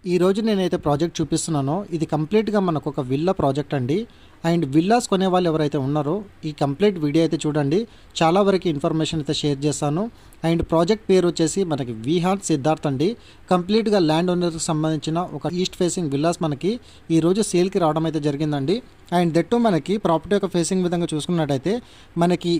ఈ రోజు నేనైతే ప్రాజెక్ట్ చూపిస్తున్నానో ఇది కంప్లీట్గా మనకు ఒక విల్లా ప్రాజెక్ట్ అండి. అండ్ విల్లాస్ కొనే వాళ్ళు ఎవరైతే ఉన్నారో ఈ కంప్లీట్ వీడియో అయితే చూడండి. చాలా వరకు ఇన్ఫర్మేషన్ అయితే షేర్ చేస్తాను. అండ్ ప్రాజెక్ట్ పేరు వచ్చేసి మనకి విహాన్ సిద్ధార్థ్ అండి. కంప్లీట్గా ల్యాండ్ ఓనర్కి సంబంధించిన ఒక ఈస్ట్ ఫేసింగ్ విల్లాస్ మనకి ఈరోజు సేల్కి రావడం అయితే జరిగిందండి. అండ్ దట్టు మనకి ప్రాపర్టీ యొక్క ఫేసింగ్ విధంగా చూసుకున్నట్టయితే మనకి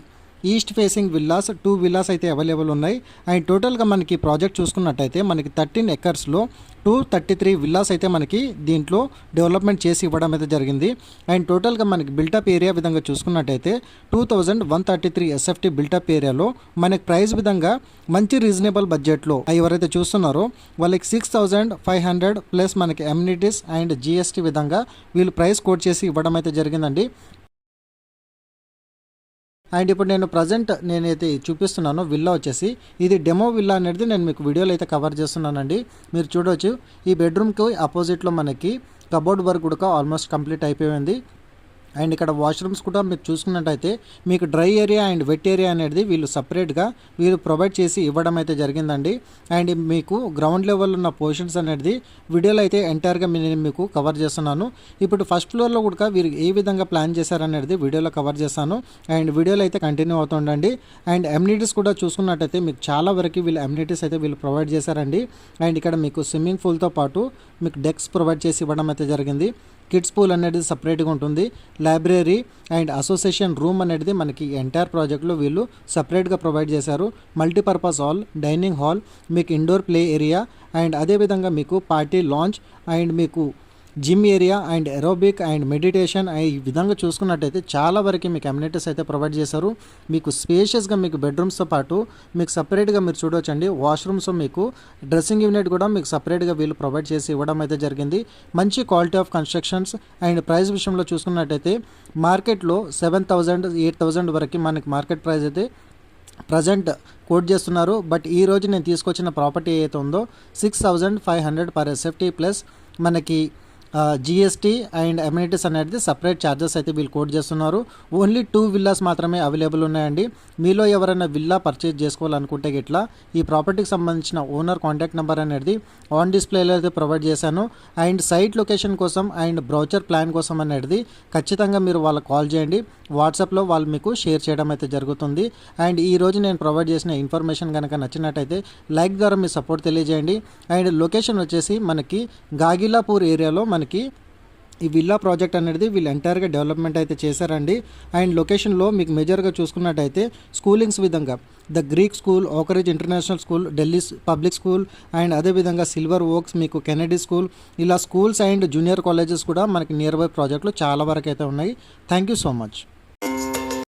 ఈస్ట్ ఫేసింగ్ విల్లాస్ 2 విల్లాస్ అయితే అవైలబుల్ ఉన్నాయి. అండ్ టోటల్గా మనకి ప్రాజెక్ట్ చూసుకున్నట్టయితే మనకి 13 ఎకర్స్లో 233 విల్లాస్ అయితే మనకి దీంట్లో డెవలప్మెంట్ చేసి ఇవ్వడం అయితే జరిగింది. అండ్ టోటల్గా మనకి బిల్టప్ ఏరియా విధంగా చూసుకున్నట్టయితే 2133 ఎస్ఎఫ్టీ బిల్టప్ ఏరియాలో మనకి ప్రైస్ విధంగా మంచి రీజనబుల్ బడ్జెట్లో ఎవరైతే చూస్తున్నారో వాళ్ళకి 6500 ప్లస్ మనకి అమ్యూనిటీస్ అండ్ జిఎస్టీ విధంగా వీళ్ళు ప్రైస్ కోట్ చేసి ఇవ్వడం అయితే జరిగిందండి. అండ్ ఇప్పుడు నేనైతే చూపిస్తున్నాను విల్లా వచ్చేసి ఇది డెమో విల్లా అనేది నేను మీకు వీడియోలో అయితే కవర్ చేస్తున్నానండి. మీరు చూడవచ్చు ఈ బెడ్రూమ్కి ఆపోజిట్లో మనకి కబోర్డ్ వర్క్ కూడా ఆల్మోస్ట్ కంప్లీట్ అయిపోయింది. అండ్ ఇక్కడ వాష్రూమ్స్ కూడా మీరు చూసుకున్నట్టయితే మీకు dry area and wet area అనేది వీళ్ళు సపరేట్గా ప్రొవైడ్ చేసి ఇవ్వడం అయితే జరిగిందండి. అండ్ మీకు గ్రౌండ్ లెవెల్ ఉన్న పొజిషన్స్ అనేది వీడియోలో అయితే ఎంటైర్గా నేను మీకు కవర్ చేస్తున్నాను. ఇప్పుడు ఫస్ట్ ఫ్లోర్లో కూడా వీరు ఏ విధంగా ప్లాన్ చేశారనేది వీడియోలో కవర్ చేస్తాను. అండ్ వీడియోలో అయితే కంటిన్యూ అవుతుండండి. అండ్ అమ్యూనిటీస్ కూడా చూసుకున్నట్టయితే మీకు చాలా వరకు వీళ్ళు అమ్యూనిటీస్ అయితే వీళ్ళు ప్రొవైడ్ చేశారండి. అండ్ ఇక్కడ మీకు స్విమ్మింగ్ పూల్తో పాటు మీకు డెక్స్ ప్రొవైడ్ చేసి ఇవ్వడం అయితే జరిగింది. కిడ్స్ పూల్ అనేది సపరేట్గా ఉంటుంది. లైబ్రరీ అండ్ అసోసియేషన్ రూమ్ అనేది మనకి ఎంటైర్ ప్రాజెక్ట్లో వీళ్ళు సపరేట్గా ప్రొవైడ్ చేశారు. మల్టీపర్పస్ హాల్, డైనింగ్ హాల్, మీకు ఇండోర్ ప్లే ఏరియా అండ్ అదేవిధంగా మీకు పార్టీ లాంచ్ అండ్ మీకు gym area and aerobic and meditation ఈ విధంగా చూసుకున్నట్టయితే చాలా వరకు మీకు అమ్యూనిటీస్ అయితే ప్రొవైడ్ చేశారు. మీకు స్పేషియస్గా మీకు బెడ్రూమ్స్తో పాటు మీకు సపరేట్గా మీరు చూడవచ్చండి వాష్రూమ్స్, మీకు డ్రెస్సింగ్ యూనిట్ కూడా మీకు సపరేట్గా వీళ్ళు ప్రొవైడ్ చేసి ఇవ్వడం అయితే జరిగింది. మంచి quality of constructions and price విషయంలో చూసుకున్నట్టయితే మార్కెట్లో 7,000 8,000 వరకు మనకి మార్కెట్ ప్రైస్ అయితే ప్రజెంట్ కోట్ చేస్తున్నారు. బట్ ఈ రోజు నేను తీసుకొచ్చిన ప్రాపర్టీ ఏదైతే ఉందో 6,500 పర్ ఎస్ఎఫ్టీ ప్లస్ మనకి జిఎస్టీ అండ్ అమ్యూనిటీస్ అనేది సపరేట్ ఛార్జెస్ అయితే వీళ్ళు కోట్ చేస్తున్నారు. ఓన్లీ 2 విల్లాస్ మాత్రమే అవైలబుల్ ఉన్నాయండి. మీలో ఎవరైనా విల్లా పర్చేజ్ చేసుకోవాలనుకుంటే గిట్లా ఈ ప్రాపర్టీకి సంబంధించిన ఓనర్ కాంటాక్ట్ నెంబర్ అనేది ఆన్ డిస్ప్లేలో అయితే ప్రొవైడ్ చేశాను. అండ్ సైట్ లొకేషన్ కోసం అండ్ బ్రౌచర్ ప్లాన్ కోసం అనేది ఖచ్చితంగా మీరు వాళ్ళకి కాల్ చేయండి. వాట్సాప్లో వాళ్ళు మీకు షేర్ చేయడం అయితే జరుగుతుంది. అండ్ ఈరోజు నేను ప్రొవైడ్ చేసిన ఇన్ఫర్మేషన్ కనుక నచ్చినట్టయితే లైక్ ద్వారా మీ సపోర్ట్ తెలియజేయండి. అండ్ లొకేషన్ వచ్చేసి మనకి గాగిలాపూర్ ఏరియాలో మనకి ఈ విల్లా ప్రాజెక్ట్ అనేది వీళ్ళు ఎంటైర్గా డెవలప్మెంట్ అయితే చేశారండి. అండ్ లొకేషన్లో మీకు మేజర్గా చూసుకున్నట్టయితే స్కూలింగ్స్ విధంగా the Greek school, Oakridge international school, Delhi public school and అదేవిధంగా సిల్వర్ ఓక్స్, మీకు కెనడీ స్కూల్, ఇలా స్కూల్స్ అండ్ జూనియర్ కాలేజెస్ కూడా మనకి నియర్ బై ప్రాజెక్టులు చాలా వరకు అయితే ఉన్నాయి. Thank you so much.